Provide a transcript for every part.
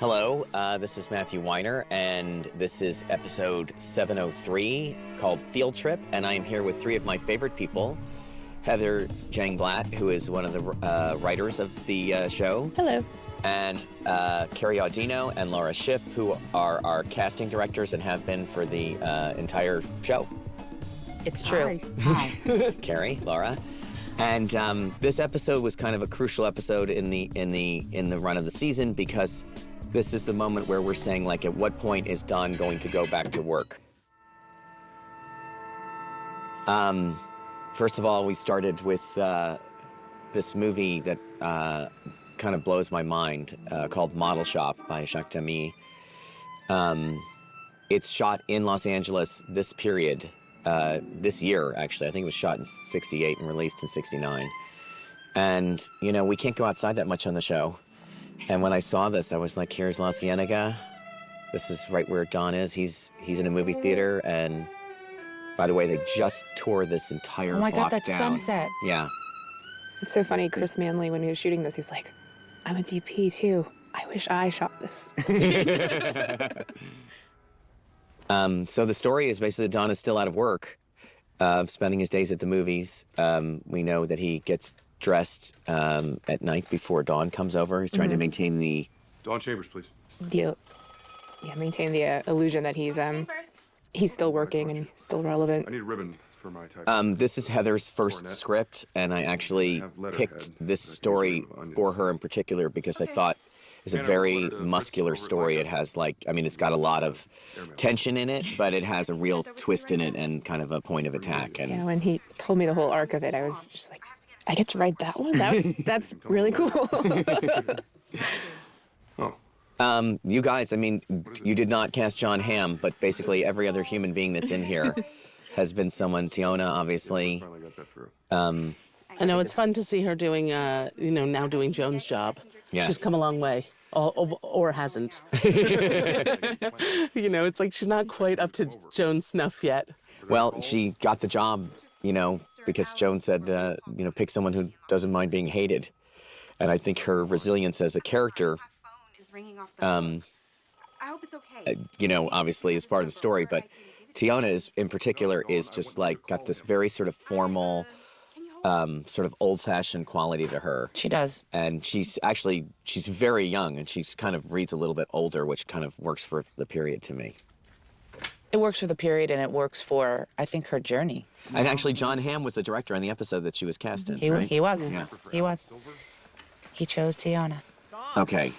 Hello, this is Matthew Weiner, and this is episode 703 called Field Trip, and I am here with three of my favorite people. Heather Jangblatt, who is one of the writers of the show. Hello. And Carrie Audino and Laura Schiff, who are our casting directors and have been for the entire show. It's true. Hi. Carrie, Laura. And this episode was kind of a crucial episode in the run of the season because this is the moment where we're saying, like, at what point is Dawn going to go back to work? First of all, we started with this movie that kind of blows my mind called Model Shop by Jacques Demy. It's shot in Los Angeles this period, this year, actually. I think it was shot in 68 and released in 69. And, you know, we can't go outside that much on the show. And when I saw this, I was like, here's La Cienega. This is right where Dawn is. He's in a movie theater. And by the way, they just tore this entire block down. Oh my God, that's Sunset. Yeah. It's so funny, Chris Manley, when he was shooting this, he was like, I'm a DP too. I wish I shot this. So the story is basically that Don is still out of work, spending his days at the movies. We know that he gets dressed at night before Dawn comes over. He's trying to maintain the... Dawn Chambers, please. Maintain the illusion that he's still working and still relevant. I need a ribbon for my type. This is Heather's first script, and I actually picked this story for her in particular because I thought it's a very muscular story. It has, like, I mean, it's got a lot of tension in it, but it has a real twist in it and kind of a point of attack. And Yeah, when he told me the whole arc of it, I was just like, I get to write that one? That's really cool. you guys, I mean, you did not cast John Hamm, but basically every other human being that's in here has been someone. Tiona, obviously. Finally got that through. I know, it's fun to see her doing, now doing Joan's job. Yes. She's come a long way, or hasn't. It's like she's not quite up to Joan's snuff yet. Well, she got the job, because Joan said, pick someone who doesn't mind being hated. And I think her resilience as a character, I hope it's okay. obviously is part of the story, but Tiona is, in particular, is just like got this very sort of formal, sort of old-fashioned quality to her. She does. And she's very young, and she's kind of reads a little bit older, which kind of works for the period to me. It works for the period, and it works for, I think, her journey. And actually, John Hamm was the director on the episode that she was cast in, right? He was. Yeah. He was. He chose Tiona. Okay.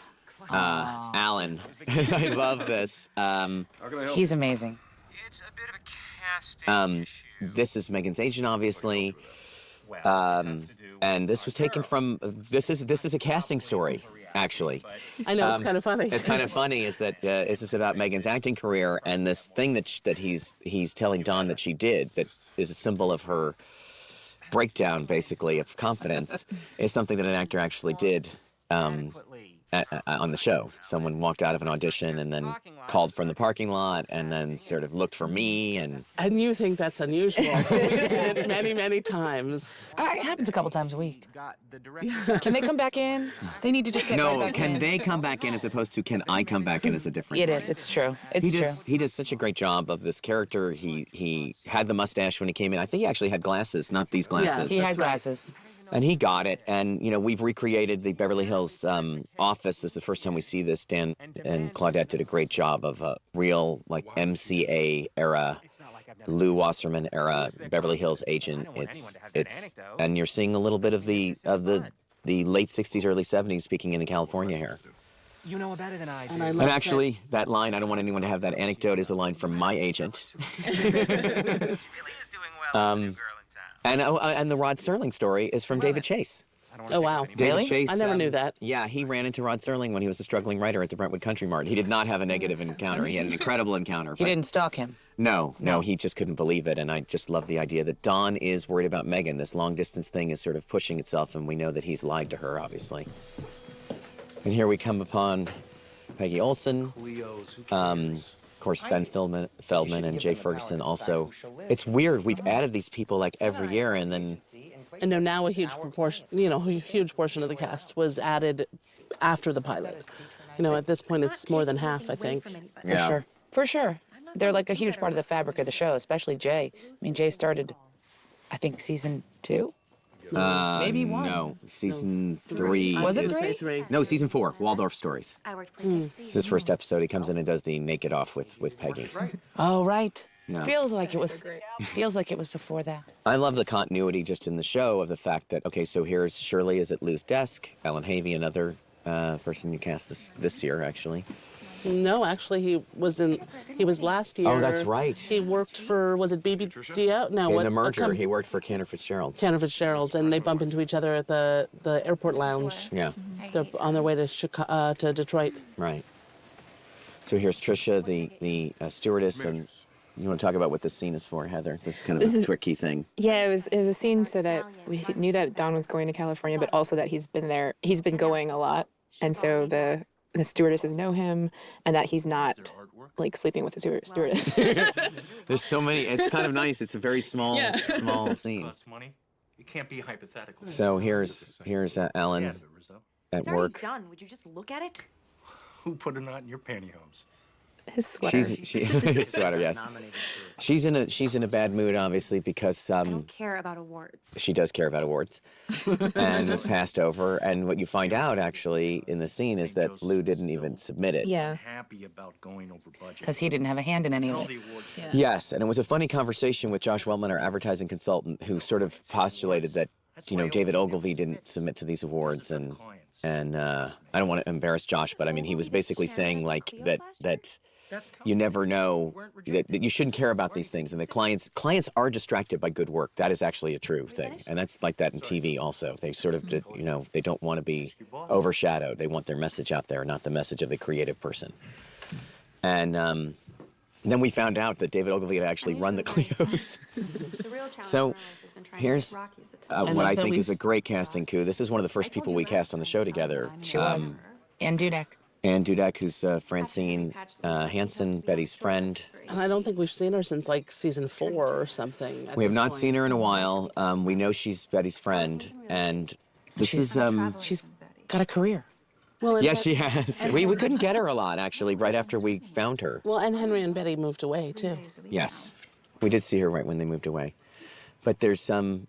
Alan, I love this. How can I help? He's amazing. It's a bit of a casting issue. This is Megan's agent, obviously. And this was taken from, this is a casting story, actually. I know, it's kind of funny. It's kind of funny is that this is about Megan's acting career, and this thing that he's telling Dawn that she did, that is a symbol of her breakdown, basically, of confidence, is something that an actor actually did on the show. Someone walked out of an audition and then called from the parking lot and then sort of looked for me. And you think that's unusual. We've seen it many, many times. It happens a couple times a week. Can they come back in? They need to just get right no, back can in. they come back in as opposed to can I come back in as a different It is. It's true. It's true. He does such a great job of this character. He had the mustache when he came in. I think he actually had glasses, not these glasses. He had glasses. And he got it. And, we've recreated the Beverly Hills office. This is the first time we see this. Dan and Claudette did a great job of a real, like, MCA era, Lou Wasserman era Beverly Hills agent. And you're seeing a little bit of the late 60s, early 70s speaking in California here. You know better than I do. And actually, that line, I don't want anyone to have that anecdote, is a line from my agent. He really is doing well with the new girl in town. And the Rod Serling story is from David Chase. Oh, wow. David Chase, I never knew that. Yeah, he ran into Rod Serling when he was a struggling writer at the Brentwood Country Mart. He did not have a negative encounter. He had an incredible encounter. He didn't stalk him. No, he just couldn't believe it. And I just love the idea that Dawn is worried about Megan. This long-distance thing is sort of pushing itself, and we know that he's lied to her, obviously. And here we come upon Peggy Olson. Of course, Ben Feldman and Jay Ferguson also. It's weird. We've added these people like every year, and then And now a huge proportion, a huge portion of the cast was added after the pilot. You know, at this point, it's more than half, I think. Yeah. Sure. For sure. They're like a huge part of the fabric of the show, especially Jay. I mean, Jay started, I think, season 2? Maybe 1. No, season 3. Was it is- 3? 3. No, season 4, Waldorf Stories. I worked for It's his first episode. He comes in and does the naked off with Peggy. Oh, right. Yeah. Feels like it was before that. I love the continuity just in the show of the fact that, okay, so here's Shirley is at Lou's desk. Ellen Havey, another person you cast this year, actually. No, actually, he was last year. Oh, that's right. He worked for, was it Baby Dio? No, In what? the merger, com- he worked for Cantor Fitzgerald. Cantor Fitzgerald, and they bump into each other at the airport lounge. Yeah, They're on their way to to Detroit. right. So here's Trisha, the stewardess, and you want to talk about what this scene is for, Heather? This is kind of a tricky thing. Yeah, it was a scene so that we knew that Don was going to California, but also that he's been going a lot, and so the stewardesses know him, and that he's not like sleeping with the stewardess. There's so many. It's kind of nice. It's a very small scene. Costs money. It can't be hypothetical. So here's Ellen Yeah, Rizzo. at It's already work. done. Would you just look at it? Who put a knot in your pantyhose? His sweater. His sweater, yes. She's in a bad mood, obviously, because I don't care about awards. she does care about awards, and was passed over. And what you find out actually in the scene is that Lou didn't even submit it. Yeah. Happy about going over budget. Because he didn't have a hand in any All of the it. awards. Yes, and it was a funny conversation with Josh Wellman, our advertising consultant, who sort of postulated that David Ogilvy didn't submit to these awards, and I don't want to embarrass Josh, but I mean he was basically saying like that you never know that you shouldn't care about these things, and the clients are distracted by good work. That is actually a true thing, and that's like that in TV also. They sort of they don't want to be overshadowed. They want their message out there, not the message of the creative person. And then we found out that David Ogilvy had actually run the Clios. The real challenge So, in life has been trying here's to get Rockies to tell what love I that think we is a s- great casting coup. This is one of the first people we cast on the show together. She was. And Dudek. Ann Dudek, who's Francine Hansen, Betty's friend. And I don't think we've seen her since like season 4 or something. We have not seen her in a while. We know she's Betty's friend, and this is She's got a career. Well, and yes, she has. We couldn't get her a lot actually. Right after we found her. Well, and Henry and Betty moved away too. Yes, we did see her right when they moved away. But there's some,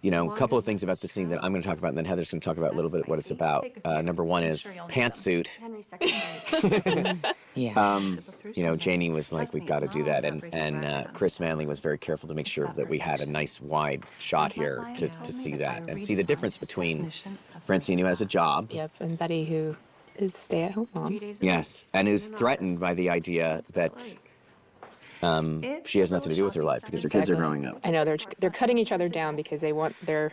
a couple of things about the scene that I'm going to talk about, and then Heather's going to talk about a little bit what it's about. Number one is pantsuit. Henry's secretary. Yeah. Janie was like, "We've got to do that," and Chris Manley was very careful to make sure that we had a nice wide shot here to see that and see the difference between Francine, who has a job, Yep, and Betty, who is stay-at-home mom. yes, and who's threatened by the idea that she has nothing to do with her life because her kids are growing up. I know they're cutting each other down because they want their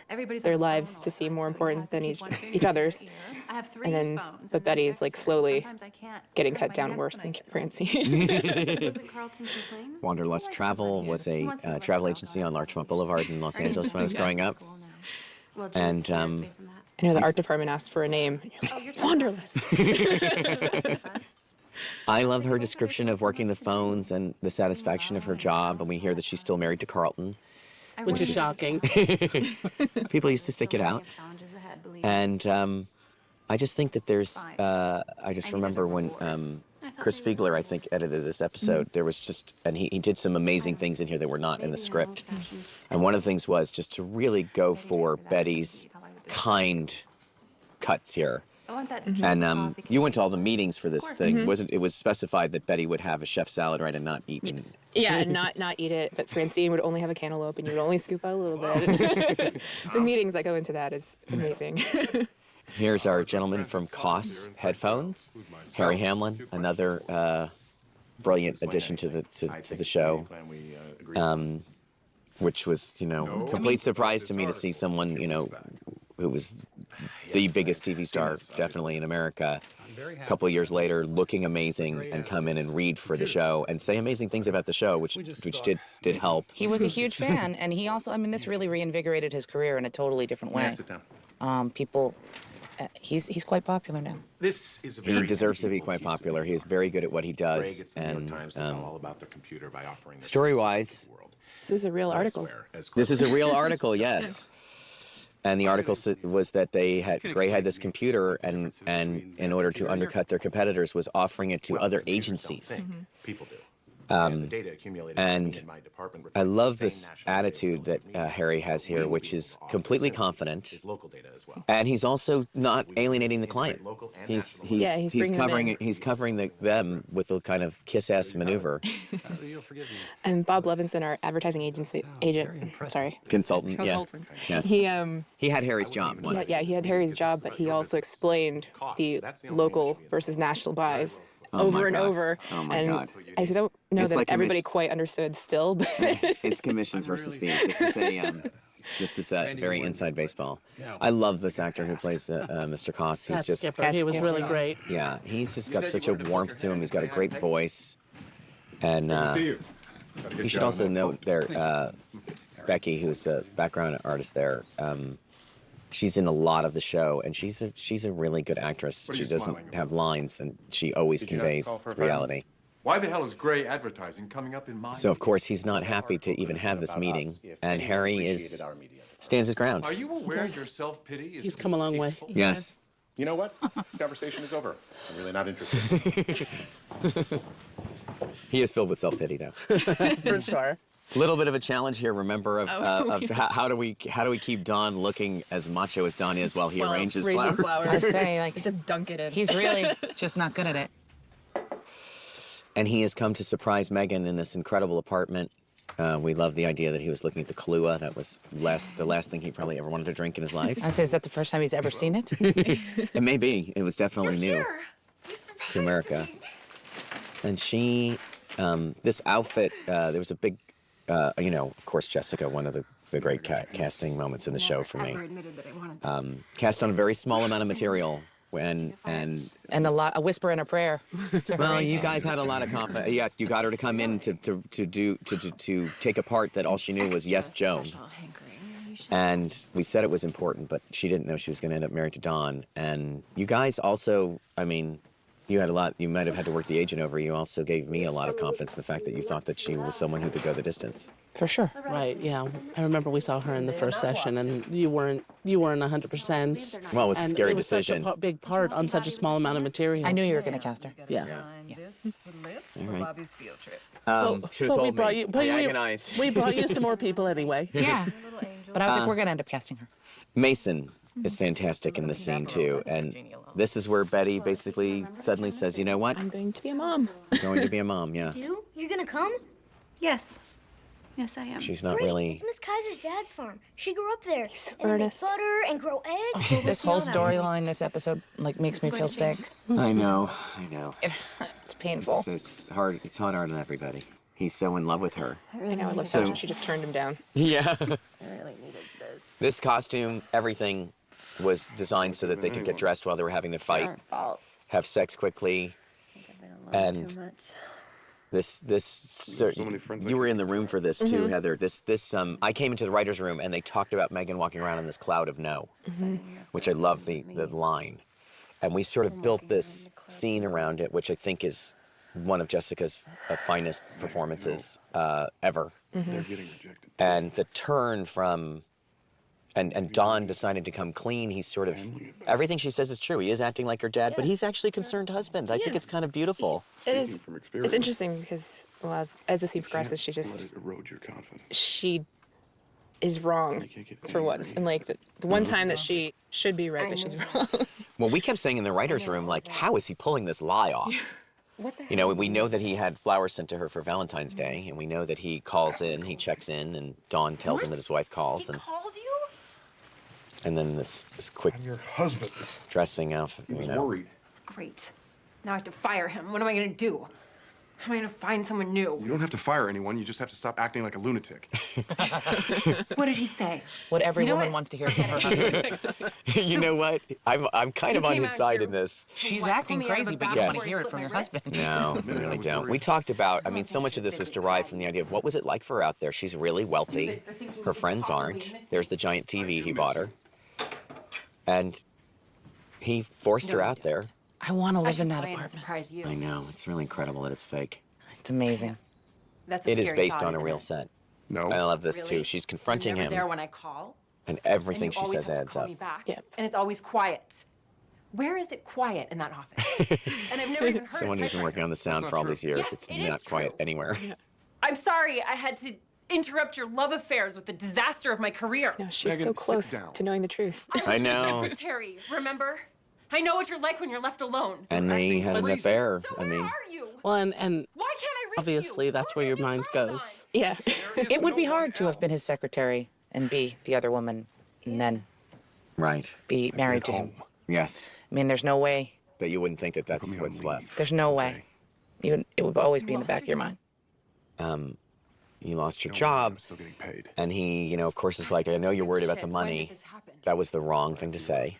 lives to seem more important than each other's. I have 3 And then, phones, but and Betty's like slowly sometimes I can't getting look cut at my down hand worse when than I- Francine. Doesn't Carlton complain? Wanderlust Travel was a travel agency on Larchmont Boulevard in Los Angeles when I was growing up. Well, And, James scares me from that. I know the art department asked for a name. Wanderlust. I love her description of working the phones and the satisfaction of her job, and we hear that she's still married to Carlton. Which is shocking. People used to stick it out. Challenges ahead, believe me. And I just think that there's, I just remember when Chris Fiegler, I think, edited this episode, there was just, and he did some amazing things in here that were not in the script. And one of the things was just to really go for Betty's kind cuts here. I want that And you went to all the meetings for this thing. It was specified that Betty would have a chef salad, right, and not eat. Yeah, and not eat it, but Francine would only have a cantaloupe and you would only scoop out a little bit. The meetings that go into that is amazing. Here's our gentleman from Koss Headphones, Harry Hamlin, another brilliant addition to the show, which was complete surprise to me to see someone who was the biggest TV star definitely in America. A couple of years later, looking amazing, and come in and read for the show and say amazing things about the show, which did help. He was a huge fan, and he also, this really reinvigorated his career in a totally different way. Sit down. He's quite popular now. This is a He very deserves to be unusual quite piece of popular. He is very good at what he Greg does, gets the New York and Times to tell all about the computer by offering their story-wise, services to the world. This is a real article. Elsewhere, as this is a real article, yes. And the article was that Gray had this computer, and in order to undercut their competitors, was offering it to other agencies. People do. And the data accumulated by me in my department I reflects love the same this national attitude data that Harry has here, which is completely confident, is local data as well. and he's also not alienating the client. Local and He's national Yeah, he's bringing them covering in. He's covering them with a kind of kiss-ass maneuver. And Bob Levinson, our advertising agency agent, sorry, Consultant. consultant. Yeah. Yes. He He had Harry's job once. yeah, he had Harry's job, but he also explained the local versus national buys Oh my over and God. over. Oh my and God. I don't know It's that like everybody quite understood still, but It's commissions versus fees. This is a very inside baseball. I love this actor who plays Mr. Koss. He's Pat just Skipper. He was really great. yeah. He's just got such a warmth to him. He's got a great voice, and you should also note there Becky, who's the background artist there. She's in a lot of the show, and she's a really good actress. She doesn't have lines, and she always Did you not call conveys for a friend? reality. Why the hell is Gray advertising coming up in my... So of course he's not happy to even have this meeting, and Harry stands his ground. Are you aware your self-pity is... He's come a long way. distasteful? Yes. You know what? This conversation is over. I'm really not interested. He is filled with self-pity, though. For sure. Little bit of a challenge here. Remember of how do we keep Don looking as macho as Don is while he arranges flowers? I say, like, just dunk it in. he's really just not good at it. And he has come to surprise Megan in this incredible apartment. We love the idea that he was looking at the Kahlua. That was the last thing he probably ever wanted to drink in his life. I say, is that the first time he's ever seen it? It may be. It was definitely new to America. And she, this outfit, there was a big, of course, Jessica, one of the great casting moments in the show for me. Cast on a very small amount of material. And A whisper and a prayer. to her well, you agent. guys had a lot of confidence. Yeah, you got her to come in to take a part that all she knew was yes, Joan. And we said it was important, but she didn't know she was going to end up married to Don. And you guys also, I mean, you had a lot. You might have had to work the agent over. You also gave me a lot of confidence in the fact that you thought that she was someone who could go the distance. For sure. Right, yeah. I remember we saw her in the first session, and you weren't 100%. Well, it was a scary it was decision. Such a big part on such a small amount of material. I knew you were going to cast her. Yeah. All right. Well, Should have but we told brought me. you. But I we, agonized. we brought you some more people anyway. Yeah. But I was like, we're going to end up casting her. Mason is fantastic in this scene too, and this is where Betty basically suddenly says, "You know what? I'm going to be a mom. I'm going to be a mom." Yeah. You? You're gonna come? Yes. Yes, I am. She's not Great. really. It's Miss Kaiser's dad's farm. She grew up there. so and they make earnest. butter and grow eggs. This whole storyline, this episode, like, makes me feel sick. I know. It's painful. It's hard. It's hard on everybody. He's so in love with her. I know. I love So- so she just turned him down. Yeah. This costume, everything was designed so that they could get dressed while they were having the fight, have sex quickly, and you were in the room for this too, Heather. I came into the writers' room and they talked about Megan walking around in this cloud of no, which I love the line, and we sort of built this scene around it, which I think is one of Jessica's finest performances ever. They're getting rejected. And the turn from, and Don deciding to come clean, he's sort of, everything she says is true. He is acting like her dad, but he's actually a concerned husband. I think it's kind of beautiful. It is. From experience. It's interesting because, well, as the scene progresses, she Let just it erode your confidence. she is wrong for once, and like the one time that she should be right, but she's wrong. Well, we kept saying in the writer's room, like, how is he pulling this lie off? You know, we know that he had flowers sent to her for Valentine's Day, and we know that he calls in, he checks in, and Dawn tells him that his wife calls, and Called you? and then this quick Your husband. dressing off, He was you know. worried. Great. Now I have to fire him. What am I gonna do? How am I gonna find someone new? You don't have to fire anyone. You just have to stop acting like a lunatic. What did he say? What every You know woman what? wants to hear from her husband. You know what? I'm kind of on came his out side here in this. She's What, acting pull me out of crazy, the but you back don't Yes. want to hear it from your husband. No, we really don't. We talked about, I mean, so much of this was derived from the idea of what was it like for her out there. She's really wealthy. Her friends aren't. There's the giant TV he bought her. And he forced her out there. I want to I live should in that plan to apartment. surprise you. I know, it's really incredible that it's fake. It's amazing. That's a It is scary based thought, on a isn't real it? set. No. I love this Really? too. She's confronting You're never him. there when I call? And everything and you she always says have to adds call up. me back. Yeah. And it's always quiet. Where is it quiet in that office? And I've never even heard Someone a who's been typewriter. working on the sound for all these years, Yes, it's it is not quiet true. anywhere. I'm sorry I had to interrupt your love affairs with the disaster of my career. No, she's Megan, so sit close down. to knowing the truth. I know. Secretary, remember? I know what you're like when you're left alone. And they had an crazy. affair. So I where mean, are you? Well, and Why can't I reach obviously you? that's Who's where your new mind Ramadan? goes. Yeah. It would be hard to have been his secretary and be the other woman and then right. be married to him. Yes. I mean, there's no way. But you wouldn't think that that's Put me on what's leave. left. There's no way. It would always be in the back of your mind. You lost your Don't worry, job. I'm still getting paid. And he, you know, of course, is like, I know you're worried about the Shit, when money. did this happen? That was the wrong thing to say.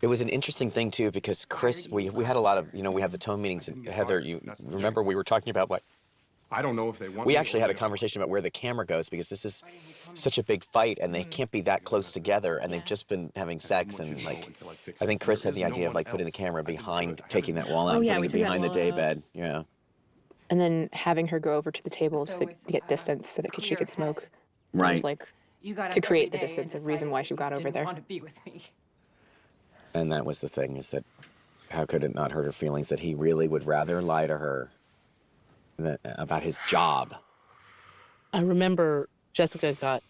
It was an interesting thing, too, because Chris, we had a lot of, you know, we have the tone meetings. And Heather, you remember we were talking about what? I don't know if they want We me actually or had a they don't. conversation about where the camera goes because this is such a big fight and they can't be that close together and they've just been having sex and like I think Chris had the idea of like putting the camera behind, taking that wall out, Oh, and yeah, putting we it took that behind the wall day out. bed. Yeah. And then having her go over to the table So to with, get distance so that she clear could head, smoke. It Right. was like, You got to up create every the day distance, and a reason why she decided got you over didn't there. want to be with me. And that was the thing is that how could it not hurt her feelings that he really would rather lie to her about his job? I remember Jessica got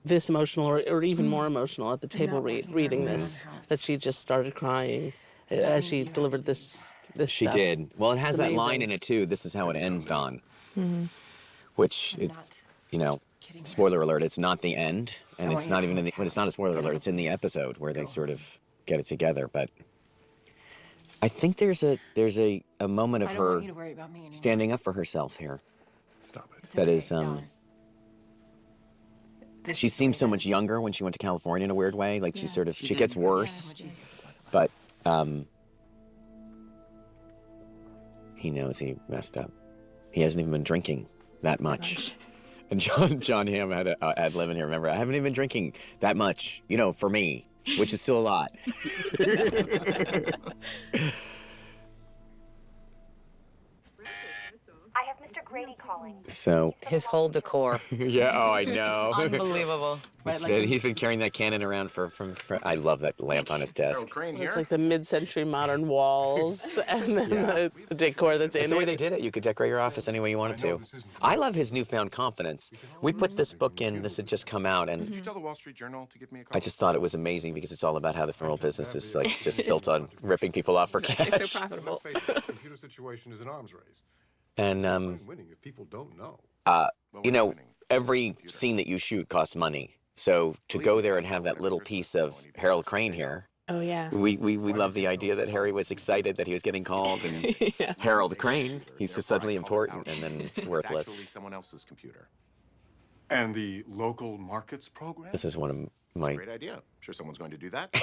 this emotional or even more emotional at the table reading this, that she just started crying as she delivered this She stuff. did. Well, it has It's that line amazing. in it too. This is how it ends, Don. Which, it, you know, spoiler alert, it's not the end, and it's not even in the. When it's not a spoiler alert, it's in the episode where they sort of get it together. But I think there's a moment of I don't her want you to worry about me anymore. standing up for herself here. Stop it. That is, Don. she seems so much younger when she went to California in a weird way. Like she sort of she gets worse, but he knows he messed up. He hasn't even been drinking that much. And John Hamm had an ad lib in here. Remember, I haven't even been drinking that much, you know, for me, which is still a lot. I have Mr. Grady calling. So His whole decor. yeah, oh, I know. Unbelievable. He's been carrying that cannon around for. I love that lamp on his desk. Harold Crane here. It's like the mid-century modern walls and then the decor that's It's in the way it. they did it. You could decorate your office any way you wanted to. I love his newfound confidence. We put this book in. This had just come out, and Did you tell the Wall Street Journal to give me a call? I just thought it was amazing because it's all about how the funeral business is like just built on ripping people off for cash. It's so profitable. The computer situation is an arms race. And Winning if people don't know. you know, every scene that you shoot costs money. So to go there and have that little piece of Harold Crane here, Oh, yeah. we love the idea that Harry was excited that he was getting called, and Harold Crane, he's just suddenly important, and then it's worthless. Actually, someone else's computer. And the local markets program? This is one of my. Great idea. I'm sure someone's going to do that.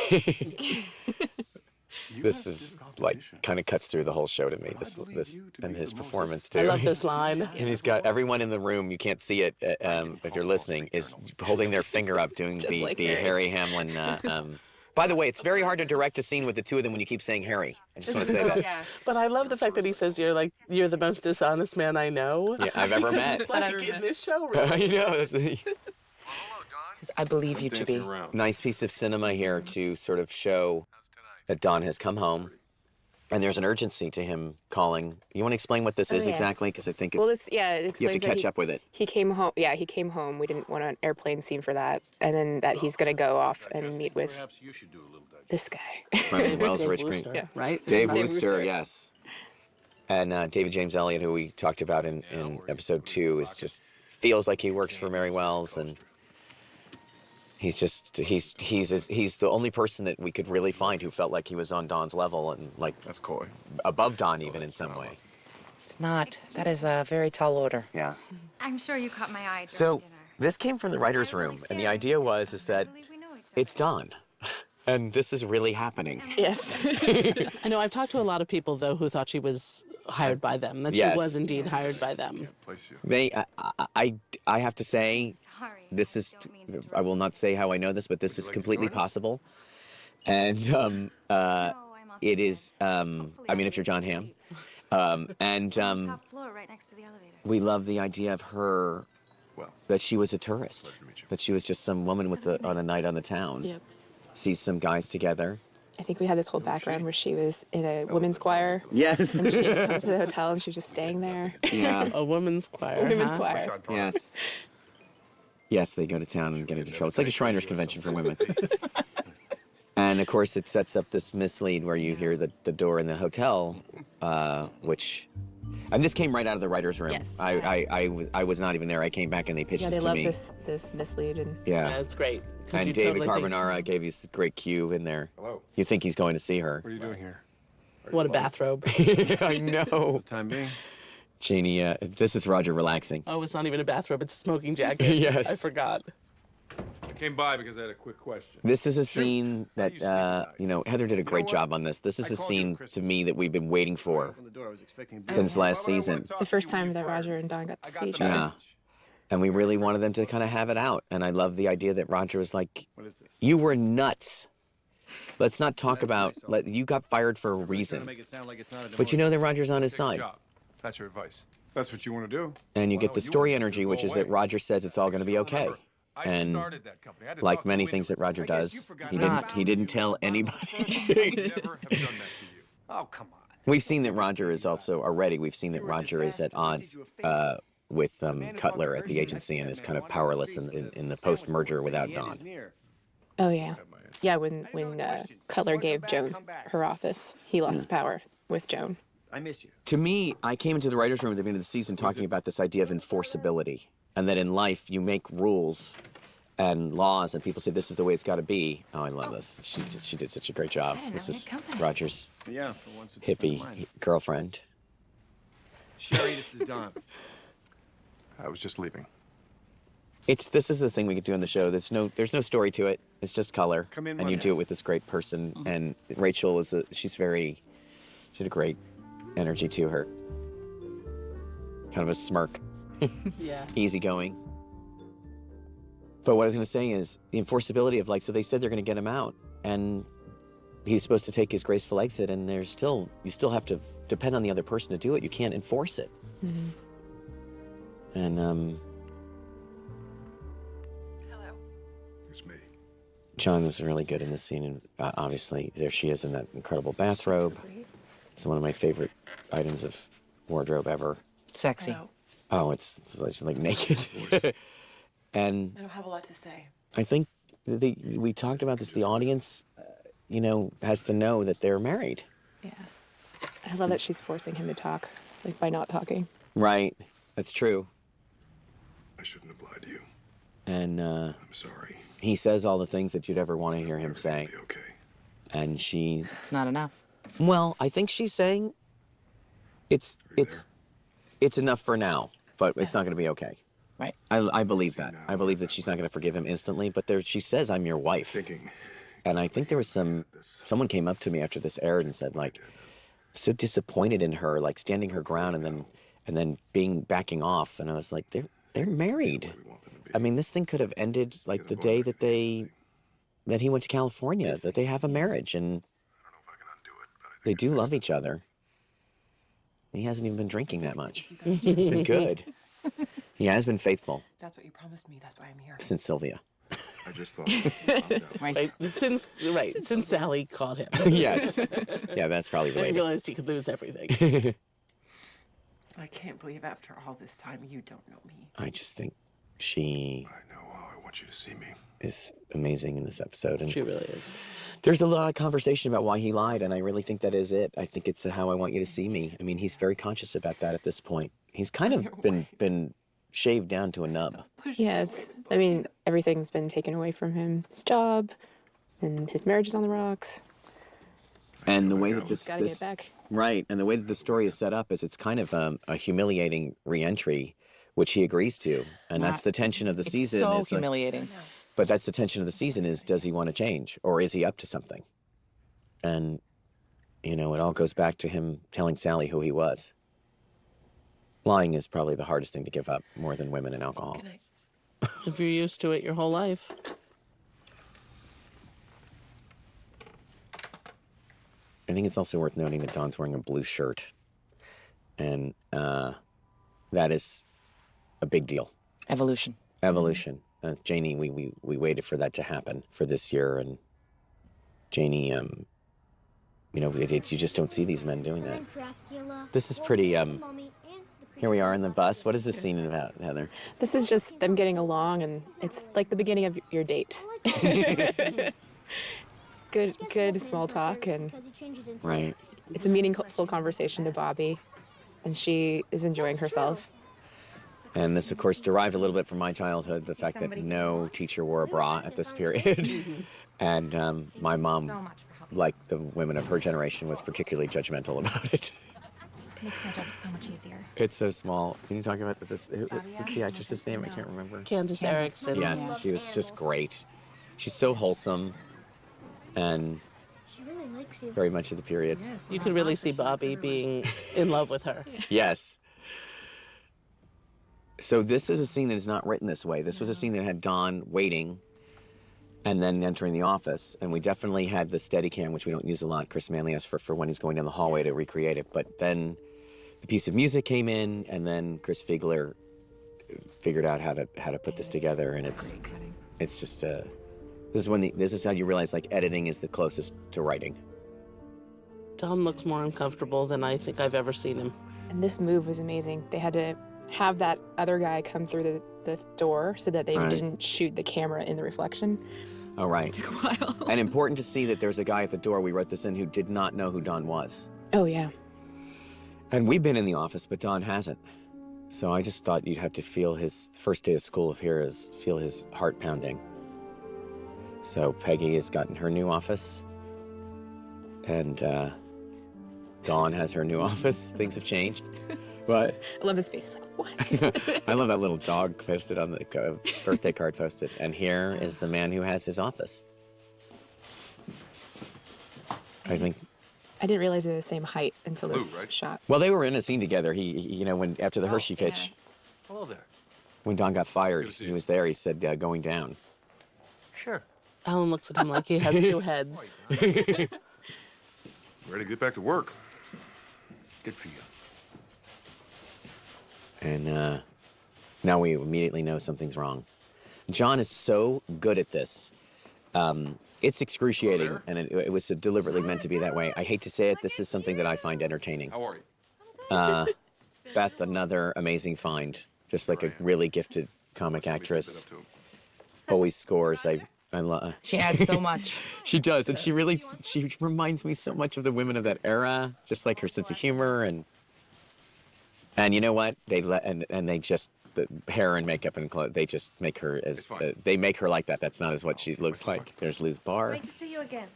This is like kind of cuts through the whole show to me. This and his performance too. I love this line. And he's got everyone in the room. You can't see it if you're listening. Is holding their finger up, doing the like Harry Hamlin. By the way, it's very hard to direct a scene with the two of them when you keep saying Harry. I just want to say that. Yeah. But I love the fact that he says you're the most dishonest man I know. Yeah, I've ever met. It's like in this show, really. I know. That's Says, I believe you to be. nice piece of cinema here to sort of show that Don has come home, and there's an urgency to him calling. You want to explain what this is yeah. exactly? Because I think it's Well, it you have explains to that catch up with it. He came home. Yeah, he came home. We didn't want an airplane scene for that. And then that he's going to go off and meet with Perhaps you should do a little digest. this guy. Right, Wells Dave Rich Wooster, Green. right? Dave Dave Wooster, Wooster. yes. And David James Elliott, who we talked about in episode 2, is just feels like he works for Mary Wells, and he's the only person that we could really find who felt like he was on Don's level and like That's coy. above Don even in some way. It's not. That is a very tall order. Yeah. I'm sure you caught my eye during So dinner. this came from the writers' room, and the idea is that believe we know each other. it's Don, and this is really happening. Yes. I know I've talked to a lot of people, though, who thought she was hired by them, that Yes. she was indeed hired by them. Place you. They, I have to say, Sorry. this is, Don't mean to I will not say how I know this, but this is completely possible. And No, I'm off it the is, I mean, if you're John Hamm. And top floor right next to the elevator. we love the idea of her that she was a tourist, that she was just some woman on a night on the town. Yep. Sees some guys together. I think we had this whole background where she was in a women's choir. Yes. And she had come to the hotel and she was just staying there. Yeah. A women's choir. Women's huh? choir. Yes. Yes, they go to town and get into trouble. It's like a Shriners Convention for women. And of course, it sets up this mislead where you hear the door in the hotel, which, and this came right out of the writers' room. Yes. I was not even there. I came back and they pitched Yeah, this they to love me. this mislead and Yeah, it's great. 'cause And you David totally think, Carbonara gave you this great cue in there. Hello. You think he's going to see her. What are you doing here? what a bathrobe. I know. Time being? Janie, this is Roger relaxing. Oh, it's not even a bathrobe. It's a smoking jacket. Yes. I forgot. I came by because I had a quick question. This is a scene that, Heather did a great job on this. This is a scene to me that we've been waiting for since last season. the first time that Roger and Dawn got to see each other. Yeah. And we really wanted them to kind of have it out. And I love the idea that Roger was like, you were nuts. Let's not talk about, you got fired for a reason. But you know that Roger's on his side. That's your advice. That's what you want to do. And you get the story energy, which is that Roger says it's all going to be okay. And like many things that Roger does, he didn't tell anybody. Oh, come on. We've seen that Roger is also already, we've seen that Roger is at odds with Cutler at the agency and is kind of powerless in the post-merger without Dawn. Oh yeah. Yeah, when Cutler gave Joan her office, he lost power with Joan. I miss you. To me, I came into the writer's room at the beginning of the season talking about this idea of enforceability, and that in life you make rules and laws, and people say this is the way it's got to be. Oh, I love this. She did such a great job. This is Roger's Yeah, for once it's hippie girlfriend. Sherry, this is Don. I was just leaving. This is the thing we could do on the show. There's no story to it. It's just color, Come in, and you Mike. do it with this great person. And Rachel she had a great energy to her. Kind of a smirk, Yeah. easygoing. But what I was going to say is the enforceability of so they said they're going to get him out, and he's supposed to take his graceful exit, and you still have to depend on the other person to do it. You can't enforce it. Mm-hmm. And It's me. John is really good in this scene, and obviously there she is in that incredible bathrobe. It's one of my favorite items of wardrobe ever. Sexy. Oh, it's just like naked. And I don't have a lot to say. I think we talked about this. The audience, has to know that they're married. Yeah. I love that she's forcing him to talk, by not talking. Right. That's true. I shouldn't have lied to you. And I'm sorry. he says all the things that you'd ever want to hear him say. Be okay. And It's not enough. well, I think she's saying it's enough for now, but it's not going to be okay. Right. I believe that. I believe that she's not going to forgive him instantly, but she says, I'm your wife. Thinking. And I think there was someone came up to me after this aired and said, so disappointed in her, standing her ground and then backing off. And I was like, they're married. I mean, this thing could have ended the day that he went to California, that they have a marriage and they do love each other. He hasn't even been drinking that much. It's been good. He has been faithful That's what you promised me. That's why I'm here. since Sylvia. I just thought. Right. Since Sally caught him. Yes. Yeah, that's probably And he related. realized he could lose everything. I can't believe after all this time you don't know me. I just think she I know how I want you to see me. is amazing in this episode. And She really is. there's a lot of conversation about why he lied, and I really think that is it. I think it's how I want you to see me. I mean, he's very conscious about that at this point. He's kind of been shaved down to a nub. Yes. I mean, everything's been taken away from him. His job and his marriage is on the rocks. And the way that Gotta get back. Right, and the way that the story is set up is it's kind of a humiliating reentry, which he agrees to, and that's the tension of the season. So is humiliating. but that's the tension of the season: is does he want to change, or is he up to something? And it all goes back to him telling Sally who he was. Lying is probably the hardest thing to give up, more than women and alcohol. If you're used to it your whole life. I think it's also worth noting that Dawn's wearing a blue shirt, and that is a big deal. Evolution. Evolution. Janie, we waited for that to happen for this year, and Janie, you know, you just don't see these men doing that. This is pretty. Here we are in the bus. What is this scene about, Heather? This is just them getting along, and it's like the beginning of your date. Good small talk, and Right. it's a meaningful conversation to Bobby, and she is enjoying herself. And this, of course, derived a little bit from my childhood, the fact that no teacher wore a bra at this period. And my mom, like the women of her generation, was particularly judgmental about it. Makes my job so much easier. It's so small. Can you talk about this? What's the actress's name? I can't remember. Candace Erickson. Yes, she was just great. She's so wholesome and very much of the period. You could really see Bobby being in love with her. Yes. So this is a scene that is not written this way. This was a scene that had Don waiting and then entering the office. And we definitely had the Steadicam, which we don't use a lot. Chris Manley asked for when he's going down the hallway to recreate it. But then the piece of music came in, and then Chris Fiegler figured out how to put this together. And it's just this is how you realize like editing is the closest to writing. Don looks more uncomfortable than I think I've ever seen him. And this move was amazing. They had to have that other guy come through the door so that they Right. didn't shoot the camera in the reflection. Oh, right. Took a while. And important to see that there's a guy at the door, we wrote this in, who did not know who Don was. Oh, yeah. And we've been in the office, but Don hasn't. So I just thought you'd have to feel his first day of school feel his heart pounding. So Peggy has gotten her new office, and Dawn has her new office. Things have changed. But I love his face. He's like, what? I love that little dog posted on the birthday card posted. And here is the man who has his office. I think. I didn't realize they were the same height until this shot. Well, they were in a scene together. He you know, when after the Hershey pitch, Hello there. when Don got fired, he was there. He said, going down. Sure. Alan looks at him like he has two heads. Ready to get back to work. Good for you. And now we immediately know something's wrong. John is so good at this. It's excruciating, and it was deliberately meant to be that way. I hate to say it, this is something that I find entertaining. How are you? Beth, another amazing find. Just like a really gifted comic actress. Always scores. I love. She adds so much. She does, and she reminds me so much of the women of that era. Just like her sense of humor, and you know what? They just the hair and makeup and clothes. They just make her as they make her like that. That's not as what she looks like. There's Liz Barr. Great to see you again.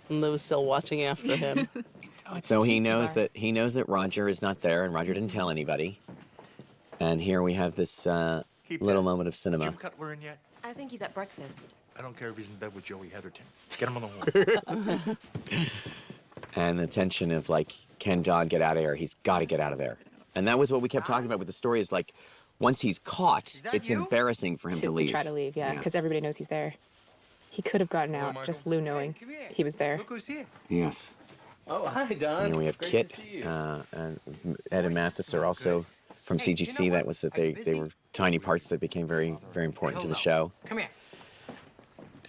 And Lou was still watching after him. So he knows that Roger is not there, and Roger didn't tell anybody. And here we have this little moment of cinema. Jim Cutler in yet? I think he's at breakfast. I don't care if he's in bed with Joey Heatherton. Get him on the horn. And the tension of like, can Don get out of here? He's got to get out of there. And that was what we kept talking about with the story is like, once he's caught, it's embarrassing for him to leave. To try to leave, yeah, because everybody knows he's there. He could have gotten out, just Lou knowing he was there. Look who's here. Yes. Oh, hi, Don. And here we have Great Kit to see you. and Ed and Mathis are also from CGC. That was that they were tiny parts that became very, very important to the show. Come here.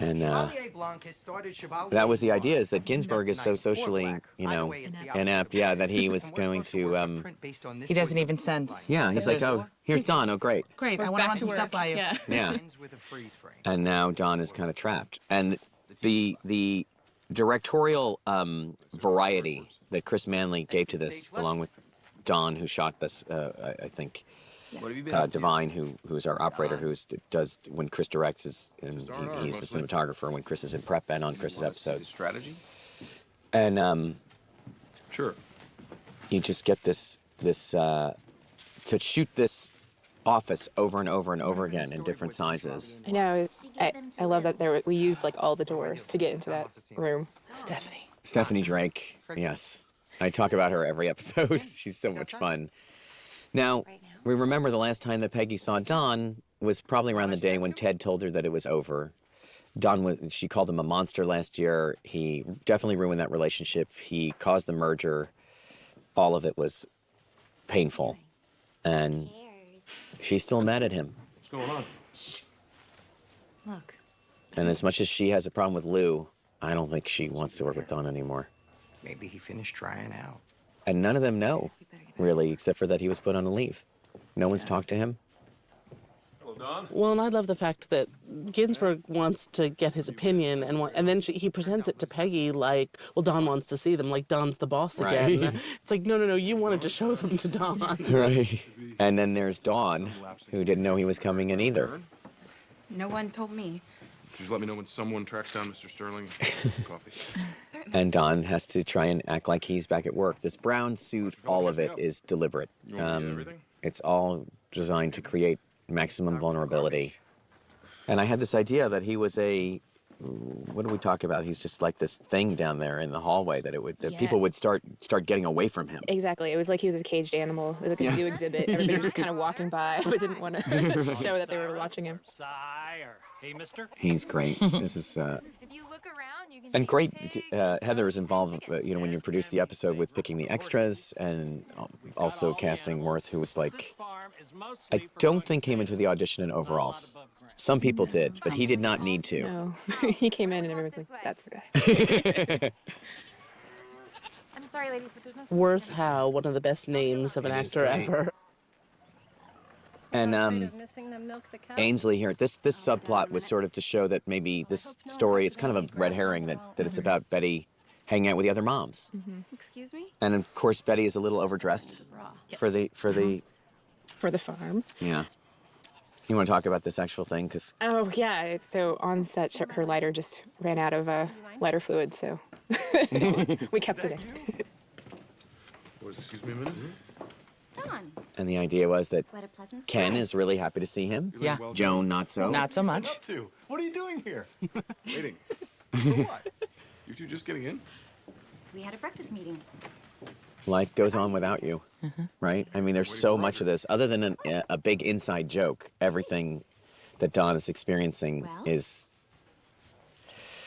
And Chevalier Blanc has started Chevalier that was the Blanc. idea is that Ginsburg is so That's nice. Or socially, black. you Either know, way, it's the inept, opposite. yeah, that he was And we're going supposed to, work print based on this He doesn't way. even sense. yeah, he's like, There's- oh, here's Don, oh, great. Great, I want to run some stuff by you. Yeah. Ends with a freeze frame. And now Don is kind of trapped. And the directorial variety that Chris Manley gave to this, along with Don, who shot this, I think, What have you been up to? Divine, who's our operator, does when Chris directs, and he's the cinematographer when Chris is in prep and on Chris's episodes. Strategy? And Sure. you just get this to shoot this office over and over and over again in different sizes. I know. I love that we used like all the doors to get into that room. Stephanie Drake, yes. I talk about her every episode. She's so much fun. Now, we remember the last time that Peggy saw Don was probably around the day when Ted told her that it was over. She called him a monster last year. He definitely ruined that relationship. He caused the merger. All of it was painful. And she's still mad at him. What's going on? Look, And as much as she has a problem with Lou, I don't think she wants to work with Don anymore. Maybe he finished trying out. And none of them know, really, except for that he was put on a leave. No one's talked to him. Hello, Don. Well, and I love the fact that Ginsburg wants to get his opinion, and then he presents it to Peggy like, well, Don wants to see them, like Don's the boss again. Right. It's like, no, you wanted to show them to Don. Right. And then there's Dawn, who didn't know he was coming in either. no one told me. Just let me know when someone tracks down Mr. Sterling. Some coffee. And Don has to try and act like he's back at work. This brown suit, all of it is deliberate. You want me to get everything? It's all designed to create maximum vulnerability. And I had this idea that he was what do we talk about? He's just like this thing down there in the hallway that people would start getting away from him. Exactly. It was like he was a caged animal, like a zoo exhibit. Everybody was just kind of walking by, but didn't want to show that they were watching him. Hey, mister. He's great. This is If you look around, you can and great. Heather is involved, when you produce the episode with picking the extras and also casting Worth, who was like, I don't think came into the audition in overalls. Some people did, but he did not need to. No, he came in and everyone's like, "That's the guy." I'm sorry, ladies, but there's no. Worth Howe, one of the best names of an actor ever. And Ainsley here, this subplot was sort of to show that maybe this story, it's kind of a red herring that it's about Betty hanging out with the other moms. Excuse me? And of course, Betty is a little overdressed for the For the farm. yeah. You want to talk about this actual thing? Because Oh yeah. So on set, her lighter just ran out of lighter fluid, so we kept it in. Boys, excuse me a minute. Don. and the idea was that What a pleasant Ken surprise. is really happy to see him. Yeah. Joan, not so. Not so much. Up to? What are you doing here? Waiting. For what? You two just getting in? We had a breakfast meeting. Life goes on without you, right? I mean, there's so much of this. Other than a big inside joke, everything that Don is experiencing Well? is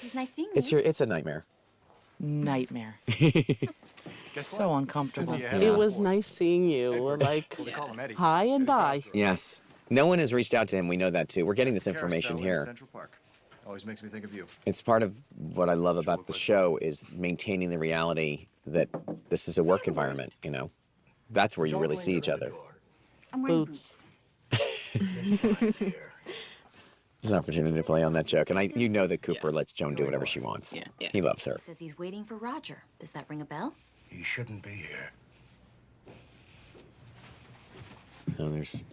It was nice seeing you. it's a nightmare. Nightmare. So uncomfortable. It was nice seeing you. Like, They call him Eddie. hi and bye. Yes. No one has reached out to him. We know that too. We're getting this information Carousel in here. Central Park. Always makes me think of you. It's part of what I love about the show is maintaining the reality that this is a work environment, you know. That's where you really see each other. I'm wearing Boots. There's an opportunity to play on that joke. And you know that Cooper lets Joan do whatever she wants. Yeah. He loves her. Says he's waiting for Roger. Does that ring a bell? He shouldn't be here. So there's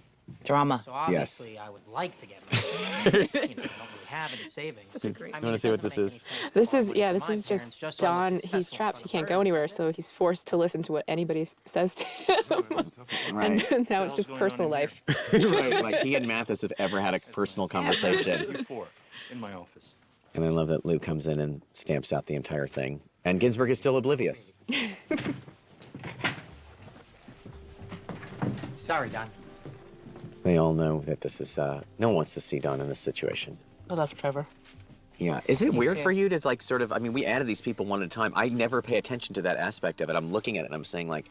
Drama. So Yes. obviously, I would like to get married. You know, I don't really have any savings. I mean, wanna it see what doesn't this make any sense This to is walk yeah. away This from is my parents just so I was Don. He's successful trapped. on He the can't first. go anywhere, so he's forced to listen to what anybody says to him. And now it's just personal life. right. Like he and Mathis have ever had a personal conversation. Before, in my office. And I love that Lou comes in and stamps out the entire thing. And Ginsburg is still oblivious. Sorry, Don. They all know that this is no one wants to see Don in this situation. I love Trevor. Yeah. Is it weird too. for you to like sort of, I mean, we added these people one at a time. I never pay attention to that aspect of it. I'm looking at it and I'm saying like,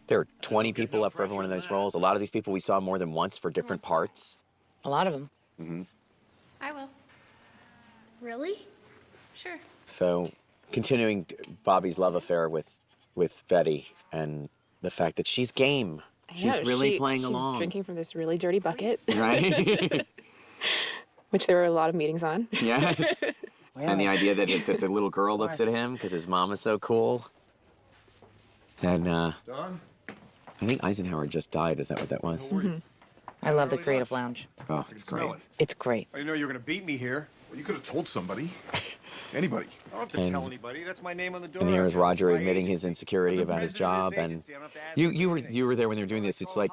there are 20 people up for every one of those roles. A lot of these people we saw more than once for different parts. A lot of them. I will. Really? Sure. So continuing Bobby's love affair with Betty and the fact that she's game. She's Yeah, really playing she's along. drinking from this really dirty bucket, Right? which there were a lot of meetings on. Yes. And the idea that the little girl looks at him because his mom is so cool. And Don? I think Eisenhower just died. Is that what that was? I love the Creative Lounge. Oh, it's great. Smell it. It's great. I didn't know you were going to beat me here. Well, you could have told somebody. Anybody. I don't have to And- tell anybody. That's my name on the door. And here is Roger My admitting his agency. insecurity I'm the about his president of job. this And agency. I don't have to ask you were there when they were doing this. It's It's like,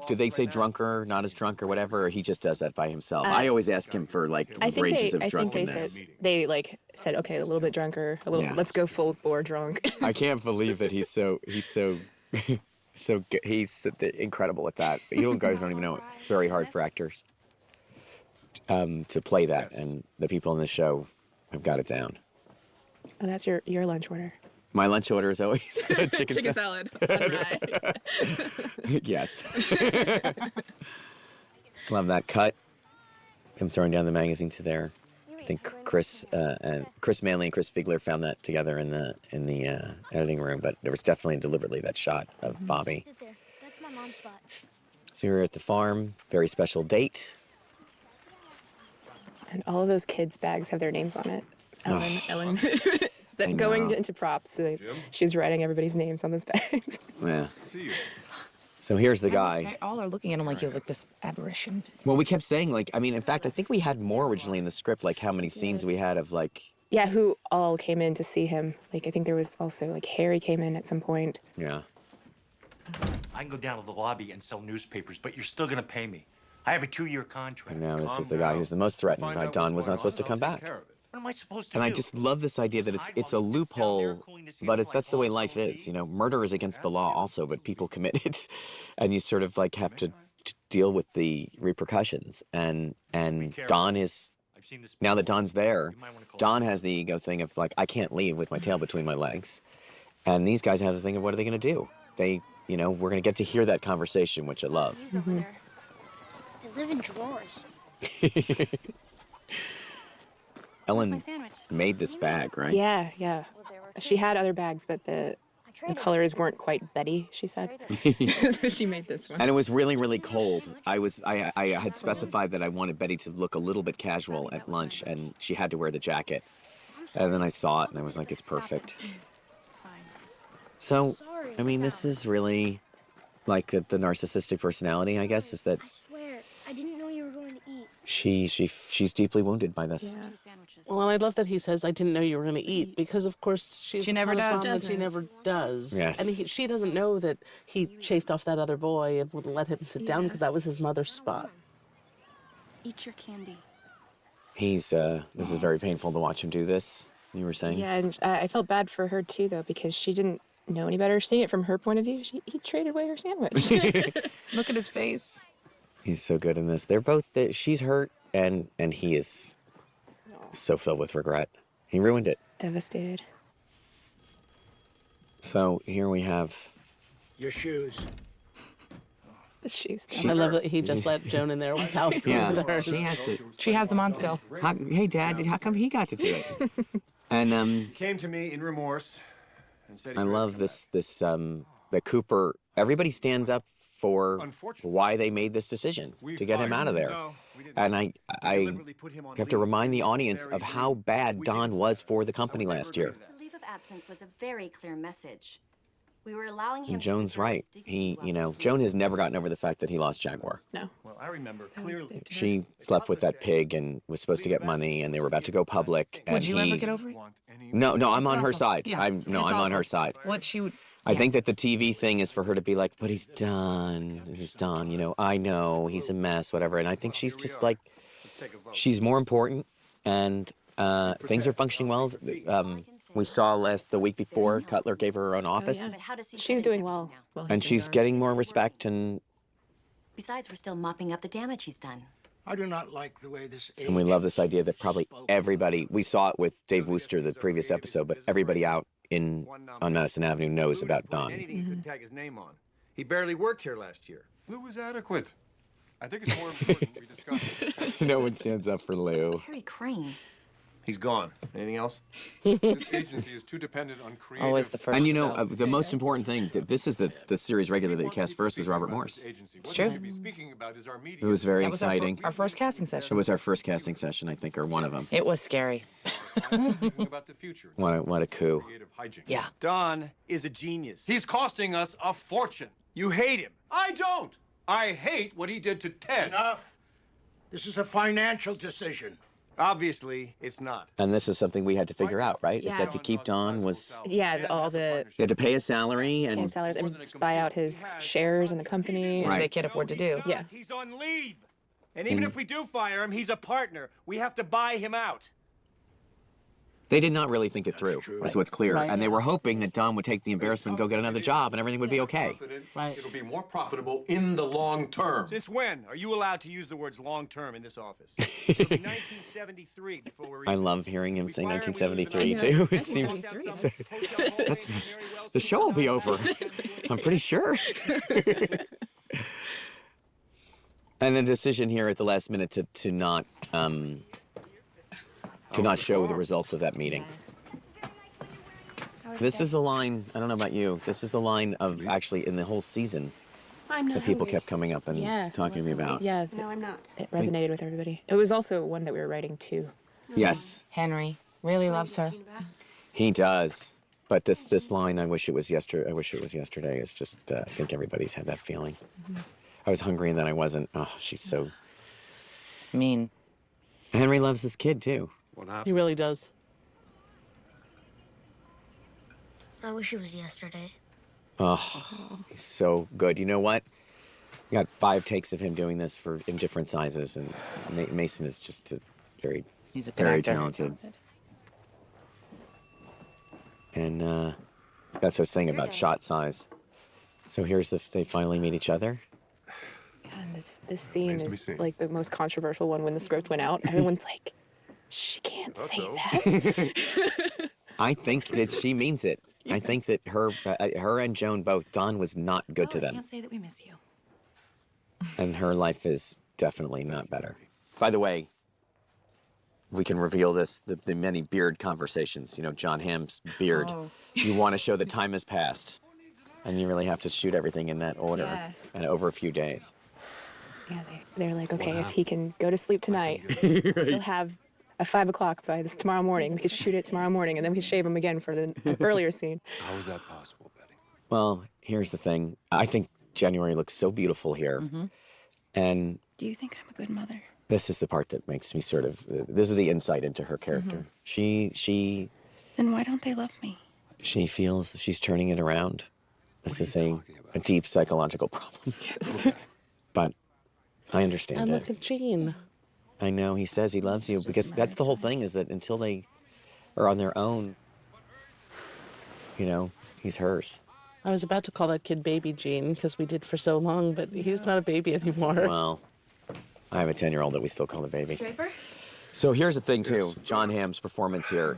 did they say drunker, not as drunk, or whatever? Or he just does that by himself. I always ask him for like I think rages they, of I think they drunkenness. said they like said okay, a little bit drunker, a little. Yeah. Let's go full bore drunk. I can't believe that he's so he's incredible at that. You guys don't even know it. Very hard for actors to play that, and the people in the show have got it down. Oh, that's your lunch order. My lunch order is always chicken salad. Yes. Love that cut. Him throwing down the magazine to there. I think Chris Manley and Chris Figler found that together in the editing room, but there was definitely deliberately that shot of Bobby. Sit there. That's my mom's spot. So we're at the farm. Very special date. And all of those kids' bags have their names on it. Ellen. I That going know. into props, she's writing everybody's names on those bags. Yeah. See you. So here's the They guy. all are looking at him like he's like this apparition. Well, we kept saying in fact, I think we had more originally in the script, like how many scenes we had of like, Yeah, who all came in to see him. Like, I think there was also, like, Harry came in at some point. yeah. I can go down to the lobby and sell newspapers, but you're still gonna pay me. I have a 2-year contract. And now this Calm is the guy down. who's the most threatened. Find Right? out Don what's was going not supposed to on, come I'll take back. care of it. What am I supposed to And do? I just love this idea that it's a loophole, but that's the way life is. You know, murder is against the law also, but people commit it, and you sort of like have to deal with the repercussions. And Don is I've seen this now that before. Don's there. You might wanna call Don has the ego thing of like I can't leave with my tail between my legs, and these guys have the thing of what are they going to do? We're going to get to hear that conversation, which I love. These over there. They live in drawers. Ellen My sandwich. made this bag, right? Yeah. Well, there were She had other bags, but the colors weren't quite Betty, she said. So she made this one. And it was really, really cold. I had specified that I wanted Betty to look a little bit casual at lunch, and she had to wear the jacket. And then I saw it, and I was like, it's perfect. It's fine. So, I mean, this is really like the narcissistic personality, I guess, is that I swear, I didn't know you were going to eat. she's deeply wounded by this. Two sandwiches. Well, and I love that he says, "I didn't know you were going to eat," because of course she's She the never kind of does. mom that she never does. Yes. And she doesn't know that he chased off that other boy and wouldn't let him sit down because that was his mother's spot. Eat your candy. This is very painful to watch him do this, you were saying? Yeah, and I felt bad for her, too, though, because she didn't know any better. Seeing it from her point of view, he traded away her sandwich. Look at his face. He's so good in this. They're both, she's hurt, and he is so filled with regret. He ruined it. Devastated. So here we have, Your shoes. The shoes. I love that he just let Joan in there without hers. She has them on still. hey Dad, how come he got to do it? And Came to me in remorse and said I love this that Cooper, everybody stands up for Unfortunately, why they made this decision we to get him fired out of there. No, we didn't. And We I deliberately put him on have to leave remind the for this audience very of how reason. bad We Don didn't was do for that. the company I would last never year. agree to that. The leave of absence was a very clear message. We were allowing him And to Joan's return right. his dignity while still Joan has never gotten over the fact that he lost Jaguar. No. Well, I remember That was clearly. big to her. She slept with that pig and was supposed to get money, and they were about to go public. And Would you he, ever get over it? No, I'm on her awful. side. Yeah, I'm it's on her awful. side. What she would. I think that the TV thing is for her to be like, but he's done. He's done. I know he's a mess, whatever. And I think she's just like, Let's take a vote. she's more important, and things are functioning well. We saw the week before, Cutler gave her own office, But how does he She's fit doing into well. everything now? Well, and he's she's doing getting more respect. And Besides, we're still mopping up the damage he's done. I do not like the way this. we love this idea that probably everybody, we saw it with Dave Wooster the previous episode, but everybody out on Madison Avenue knows about Don. Anything he could tag his name on. He barely worked here last year. Lou was adequate. I think it's more important we discuss it. No one stands up for Lou. Harry Crane. He's gone. Anything else? This agency is too dependent on creative. Always the first. And the most important thing, that this is the series regular that you cast first was Robert Morse. It's true. It was very That was exciting. our first casting It session. was our first casting session, I think, or one of them. It was scary. about the future. What a coup. Creative hijinks. Yeah. Don is a genius. He's costing us a fortune. You hate him. I don't. I hate what he did to Ted. Enough. This is a financial decision. Obviously, it's not. And this is something we had to figure out, right? Is Yeah. that to keep Don was Yeah, all the you had to pay his salary and and salaries and buy out his shares in the company. Which Right. they can't afford to do. Yeah. He's on leave. And even And- if we do fire him, he's a partner. We have to buy him out. They did not really think it through. That's what's clear. Right. And they were hoping that Don would take the embarrassment, go get another job, and everything would be okay. Right. It'll be more profitable in the long term. Since when are you allowed to use the words long-term in this office? It'll be 1973 before we're I even- love hearing him say We fire and we use 1973 it too. on- It seems 1973. that's the show will be over. I'm pretty sure. And the decision here at the last minute to not show the results of that meeting. This is the line. I don't know about you. This is the line of actually in the whole season I'm not that people hungry. kept coming up and Yeah. talking to me about. Yeah, No, I'm not. it resonated with everybody. It was also one that we were writing too. Yes, Henry really loves her. he does. But this line, I wish it was yesterday. I wish it was yesterday. Is just I think everybody's had that feeling. I was hungry and then I wasn't. Oh, she's so. Mean. Henry loves this kid too. What He happened? really does. I wish it was yesterday. Oh, he's so good. You know what? We got 5 takes of him doing this in different sizes, and Mason is just very He's a good very actor. talented. And that's what I was saying about shot size. So here's they finally meet each other. And this scene Remains to be is seen. like the most controversial one when the script went out. Everyone's like, she can't say that. I think that she means it. I think that her and Joan both. Don was not good to I them, can't say that we miss you. and her life is definitely not better. By the way, we can reveal this: the many beard conversations. You know, John Hamm's beard. You want to show that time has passed, and you really have to shoot everything in that order Yeah. and over a few days. Yeah, they're like, okay, if he can go to sleep tonight, he'll have a 5 o'clock by tomorrow morning. We could shoot it tomorrow morning, and then we could shave him again for the earlier scene. How is that possible, Betty? Well, here's the thing. I think January looks so beautiful here, and Do you think I'm a good mother? this is the part that makes me sort of. This is the insight into her character. She Then why don't they love me? feels she's turning it around. This is a deep psychological problem. But I understand And it. look at Jean. I know he says he loves you because that's the whole thing is that until they are on their own, you know, he's hers. I was about to call that kid Baby Jean because we did for so long, but he's not a baby anymore. Well, I have a 10-year-old that we still call the baby. Draper? So here's the thing too, John Hamm's performance here.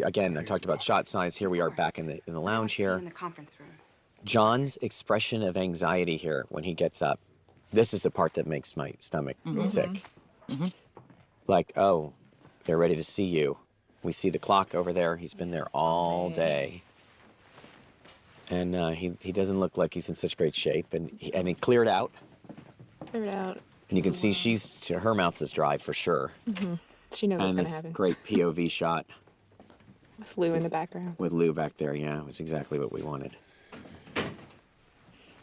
Again, I talked about shot size. Here we are back in the lounge here. In the conference room. John's expression of anxiety here when he gets up. This is the part that makes my stomach sick. Like, oh, they're ready to see you. We see the clock over there. He's been there all day. And he doesn't look like he's in such great shape. And he cleared out. Clear it out. And you can see her mouth is dry for sure. She knows what's And going to this happen. great POV shot With Lou in the background. with Lou back there. Yeah, it was exactly what we wanted.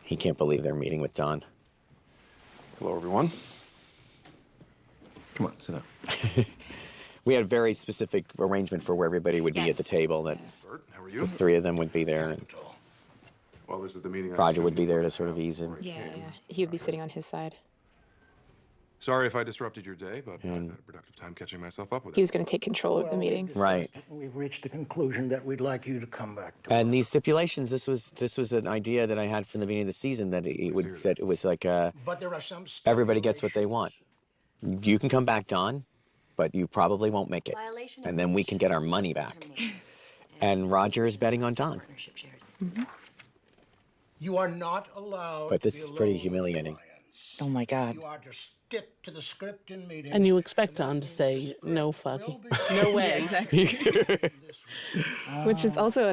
He can't believe they're meeting with Don. Hello, everyone. Come on, sit down. We had a very specific arrangement for where everybody would be at the table. That Bert, how are you? the 3 of them would be there, and Well, this is the meeting. Roger would be there to sort of ease him. Yeah. He would be sitting on his side. Sorry if I disrupted your day, but I've had a productive time catching myself up with He it. was going to take control of the meeting. Right. We've reached the conclusion that we'd like you to come back to And these stipulations, this was an idea that I had from the beginning of the season that it was like But there are some everybody gets what they want. You can come back, Don, but you probably won't make it, and then we can get our money back. And Roger is betting on Don, You are not allowed. but this to is be pretty alone, humiliating. Oh my God. You are to stick to the script in meetings. And you expect Don to say, no fucking, no way. Which is also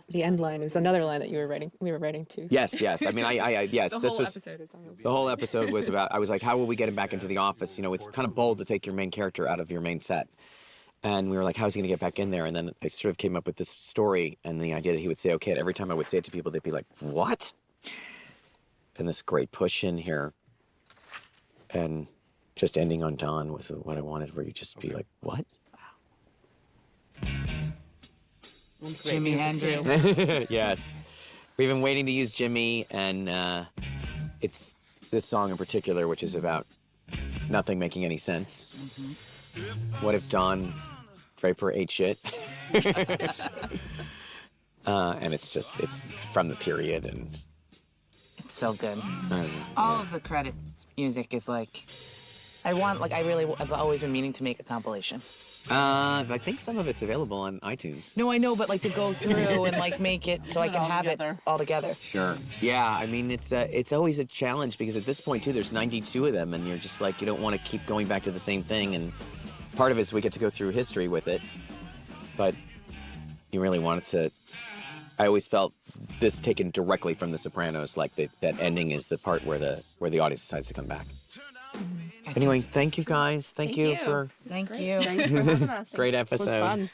the end line is another line that we were writing too. Yes. I mean, yes. The This whole was episode is on this. the whole episode was about. I was like, how will we get him back into the office? You know, it's kind of bold to take your main character out of your main set. And we were like, how's he going to get back in there? And then I sort of came up with this story and the idea that he would say, okay, and every time I would say it to people, they'd be like, what? And this great push in here. And just ending on Don was what I wanted, where you just be like, what? Jimi Hendrix. Yes. We've been waiting to use Jimmy, and it's this song in particular, which is about nothing making any sense. What if Don Draper ate shit? And it's from the period, and It's so good. um, All of the credit music is like, I've always been meaning to make a compilation. I think some of it's available on iTunes. No, I know, but like to go through and like make it so I can have it all together. Sure. Yeah, I mean it's always a challenge because at this point too, there's 92 of them, and you're just like you don't want to keep going back to the same thing. And part of it is we get to go through history with it, but you really wanted to. I always felt this taken directly from The Sopranos, like that ending is the part where the audience decides to come back. Anyway, thank you guys. Thank you for Thank you. Thanks for having us. great It was episode. fun.